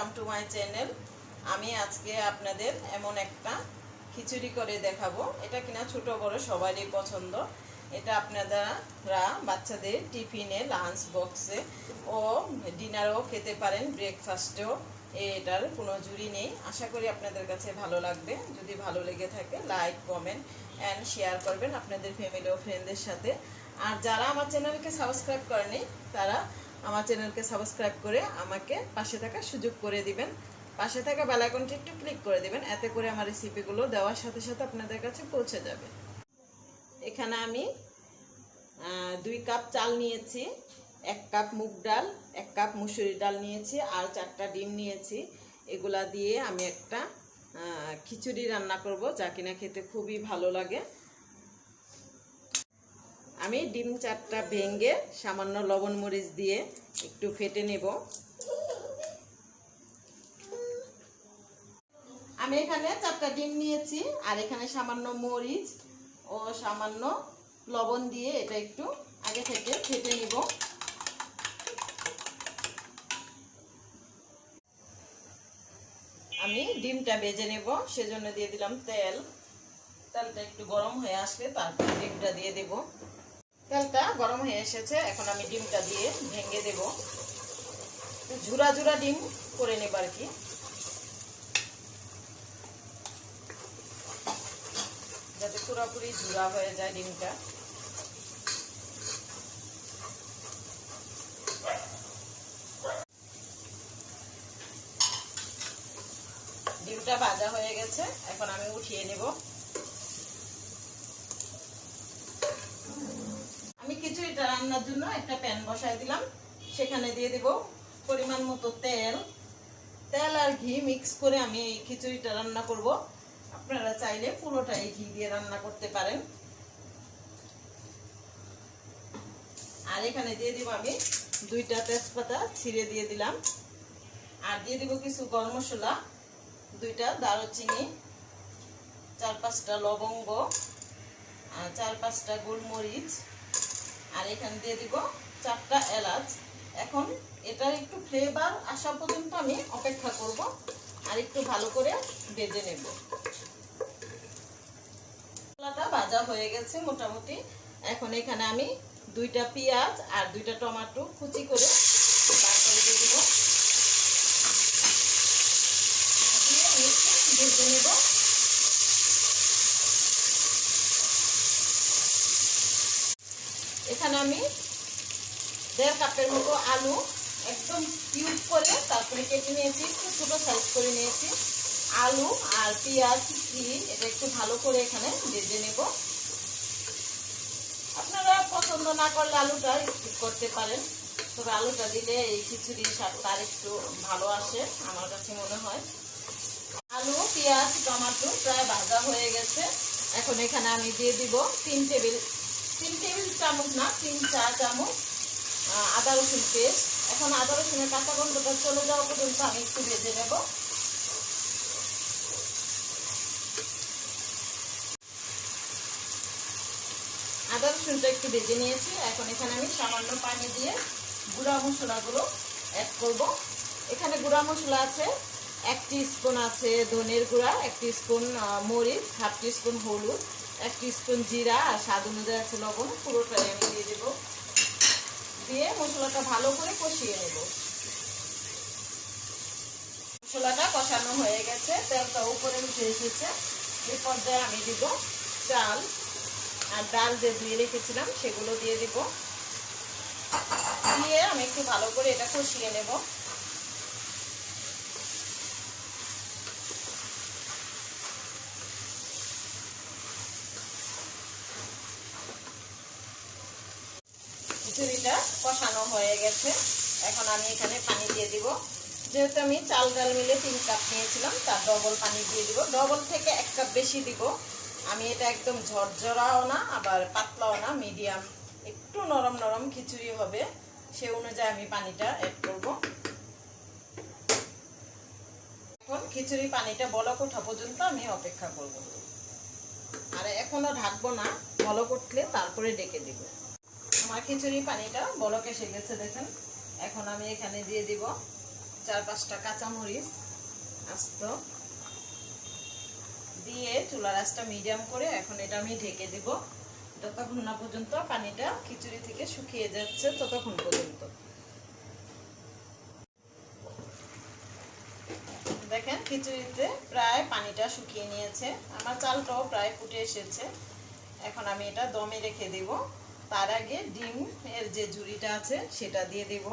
Welcome to my channel. আমি আজকে আপনাদের এমন একটা খিচুড়ি করে দেখাবো। এটা কিনা ছোট বড় সবারই পছন্দ। এটা আপনারা বাচ্চাদের টিফিনে, লাঞ্চ বক্সে ও ডিনারেও খেতে পারেন, ব্রেকফাস্টেও। এটার কোনো জুড়ি নেই। আশা করি আপনাদের কাছে ভালো লাগবে। যদি ভালো লেগে থাকে লাইক, কমেন্ট অ্যান্ড শেয়ার করবেন আপনাদের ফ্যামিলি ও ফ্রেন্ডদের সাথে। আর যারা আমার চ্যানেলকে সাবস্ক্রাইব করেনি তারা আমার চ্যানেলকে সাবস্ক্রাইব করে আমাকে পাশে থাকার সুযোগ করে দিবেন। পাশে থাকা বেল আইকনটি একটু ক্লিক করে দিবেন, এতে করে আমার রেসিপিগুলো দেওয়ার সাথে সাথে আপনাদের কাছে পৌঁছে যাবে। এখানে আমি 2 কাপ চাল নিয়েছি, 1 কাপ মুগ ডাল, 1 কাপ মুসুরি ডাল নিয়েছি আর 4টা ডিম নিয়েছি। এগুলা দিয়ে আমি একটা খিচুড়ি রান্না করব, যা কিনা খেতে খুবই ভালো লাগে। আমি ডিম 4টা ভেঙে সামান্য লবণ মরিচ দিয়ে একটু ফেটে নেব। আমি এখানে 4টা ডিম নিয়েছি আর এখানে সামান্য মরিচ ও সামান্য লবণ দিয়ে এটা একটু আগে থেকে ফেটে নিব। আমি ডিমটা ভেজে নেব, সেজন্য দিয়ে দিলাম তেল। তেলটা একটু গরম হয়ে আসলে তারপর ডিমটা দিয়ে দেব। তেলটা গরম হয়ে এসেছে, এখন আমি ডিমটা দিয়ে ভেঙে দেব। ঝুরা ঝুরা ডিম করে নেব আর কি, যাতে পুরোপুরি ঝুরা হয়ে যায় ডিমটা। ডিমটা ভাজা হয়ে গেছে, এখন আমি উঠিয়ে নেব। আমি খিচুড়িটা রান্নার জন্য একটা প্যান বসাই দিলাম, সেখানে দিয়ে দেব পরিমাণ মতো তেল। তেল আর ঘি মিক্স করে আমি এই খিচুড়িটা রান্না করব। আপনারা চাইলে পুরোটাই ঘি দিয়ে রান্না করতে পারেন। আর এখানে দিয়ে দিব আমি 2টা তেজপাতা ছিঁড়ে দিয়ে দিলাম, আর দিয়ে দিব কিছু গরম মশলা, 2টা দারুচিনি, 4-5টা লবঙ্গ, আর 4-5টা গোলমরিচ, আর এখানে দিয়ে দিব 4টা এলাচ। এখন এটার একটু ফ্লেভার আসা পর্যন্ত আমি অপেক্ষা করব আর একটু ভালো করে ভেজে নেব। মশলাটা ভাজা হয়ে গেছে মোটামুটি। এখন এখানে আমি 2টা পেঁয়াজ আর 2টা টমেটো কুচি করে তারপরে দিয়ে দেব, দিয়ে ভেজে নেব। এখানে আমি 1.5 কাপের মতো আলু একদম কিউব করে তারপরে কেটে নিয়েছি, একটু ছোট সাইজ করে নিয়েছি। আলু আর পেঁয়াজ দিয়ে এটা একটু ভালো করে এখানে ভেজে নেব। আপনারা পছন্দ না করলে আলুটা স্কিপ করতে পারেন, তবে আলুটা দিলে এই খিচুড়ির স্বাদটা আর একটু ভালো আসে আমার কাছে মনে হয়। আলু, পেঁয়াজ, টমেটো প্রায় ভাজা হয়ে গেছে। এখন এখানে আমি দিয়ে দিব 3 টেবিল চামচ না, 3-4 চামচ আদা রসুন পেস্ট। এখন আদা রসুনের কাঁচা গন্ধটা চলে যাওয়া পর্যন্ত আমি একটু ভেজে নেব। আদা রসুনটা একটু ভেজে নিয়েছি। এখন এখানে আমি সামান্য পানি দিয়ে গুঁড়া মশলাগুলো অ্যাড করব। এখানে গুঁড়া মশলা আছে 1 টিস্পুন আছে ধনের গুঁড়া, 1 টিস্পুন মরিচ, 1/2 টিস্পুন হলুদ, 1 টিস্পুন জিরা আর স্বাদ অনুযায়ী আছে লবণ। পুরোটাই আমি দিয়ে দেব, দিয়ে মশলাটা ভালো করে কষিয়ে নেব। মশলাটা কষানো হয়ে গেছে, তেলটা উপরে উঠে এসেছে। এই পর্যায়ে আমি দিব চাল আর ডাল যে ধুয়ে রেখেছিলাম সেগুলো দিয়ে দেব, দিয়ে আমি একটু ভালো করে এটা কষিয়ে নেব। খিচুড়িটা কষানো হয়ে গেছে, এখন আমি এখানে পানি দিয়ে দিব। যেহেতু আমি চাল ডাল মিলে 3 কাপ নিয়েছিলাম, তার ডবল পানি দিয়ে দিব। ডবল থেকে 1 কাপ বেশি দিব। আমি এটা একদম ঝরঝরাও না আবার পাতলাও না, মিডিয়াম একটু নরম নরম খিচুড়ি হবে, সে অনুযায়ী আমি পানিটা অ্যাড করব। এখন খিচুড়ি পানিটা বলক ওঠা পর্যন্ত আমি অপেক্ষা করব, আর এখনো ঢাকবো না, বলক উঠলে তারপরে ডেকে দিব। আমার খিচুড়ি পানিটা বলক এসে গেছে দেখেন। এখন আমি এখানে দিয়ে দিব 4-5টা কাঁচামরিচ আস্ত দিয়ে চুলার আঁচটা মিডিয়াম করে এখন এটা আমি ঢেকে দেব যতক্ষণ না পর্যন্ত পানিটা খিচুড়ি থেকে শুকিয়ে যাচ্ছে ততক্ষণ পর্যন্ত। দেখেন খিচুড়িতে প্রায় পানিটা শুকিয়ে নিয়েছে, আমার চালটাও প্রায় ফুটে এসেছে। এখন আমি এটা দমে রেখে দেব। তার আগে ডিম এর যে ঝুড়িটা আছে সেটা দিয়ে দেব।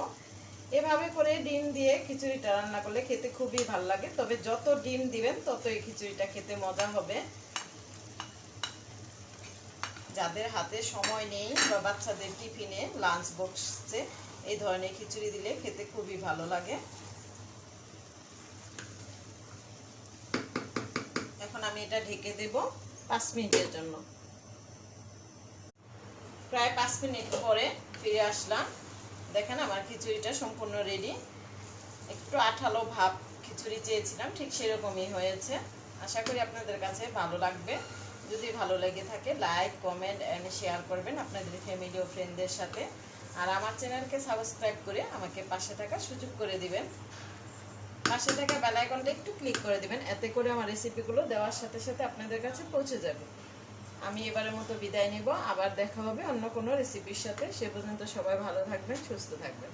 এভাবে করে ডিম দিয়ে খিচুড়িটা রান্না করলে খেতে খুবই ভালো লাগে, তবে যত ডিম দিবেন ততই খিচুড়িটা খেতে মজা হবে। যাদের হাতে সময় নেই বা বাচ্চাদের টিফিনে লাঞ্চ বক্সে এই ধরনের খিচুড়ি দিলে খেতে খুবই ভালো লাগে। এখন আমি এটা ঢেকে দেব 5 মিনিটের জন্য। প্রায় 5 মিনিট পরে ফিরে আসলাম। দেখেন আমার খিচুড়িটা সম্পূর্ণ রেডি। একটু আঠালো ভাব খিচুড়ি চেয়েছিলাম, ঠিক সেরকমই হয়েছে। আশা করি আপনাদের কাছে ভালো লাগবে। যদি ভালো লেগে থাকে লাইক, কমেন্ট এন্ড শেয়ার করবেন আপনাদের ফ্যামিলি ও ফ্রেন্ডদের সাথে। আর আমার চ্যানেলকে সাবস্ক্রাইব করে আমাকে পাশে থাকার সুযোগ করে দিবেন। পাশে থাকা বেল আইকনটা একটু ক্লিক করে দিবেন, এতে করে আমার রেসিপিগুলো দেওয়ার সাথে সাথে আপনাদের কাছে পৌঁছে যাবে। আমি এবারের মতো বিদায় নেব, আবার দেখা হবে অন্য কোনো রেসিপির সাথে। সে পর্যন্ত সবাই ভালো থাকবেন, সুস্থ থাকবেন।